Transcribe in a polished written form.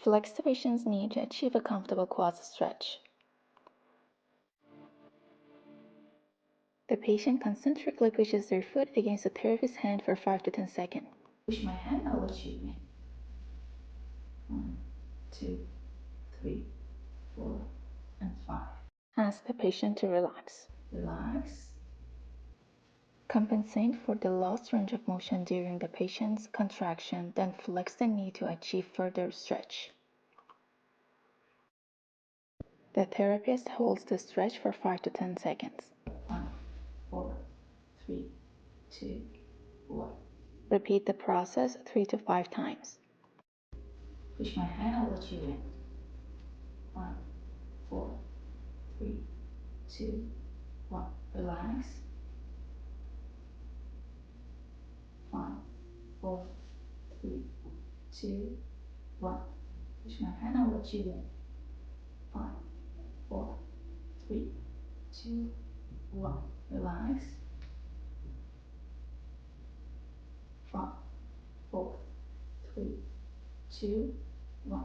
Flex the patient's knee to achieve a comfortable quad stretch. The patient concentrically pushes their foot against the therapist's hand for 5 to 10 seconds. Push my hand, I'll let you in. 1, 2, 3, 4, and 5. Ask the patient to relax. Relax. Compensate for the lost range of motion during the patient's contraction, then flex the knee to achieve further stretch. The therapist holds the stretch for 5 to 10 seconds. 1, 4, 3, 2, 1. Repeat the process 3 to 5 times. Push my hand, I'll let you in. 1, 4, 3, 2, 1. Relax. 5, 4, 3, 2, 1. Push my hand, I'll let you in. 5, 4, 3, 2, 1. Relax. 5, 4, 3, 2, 1.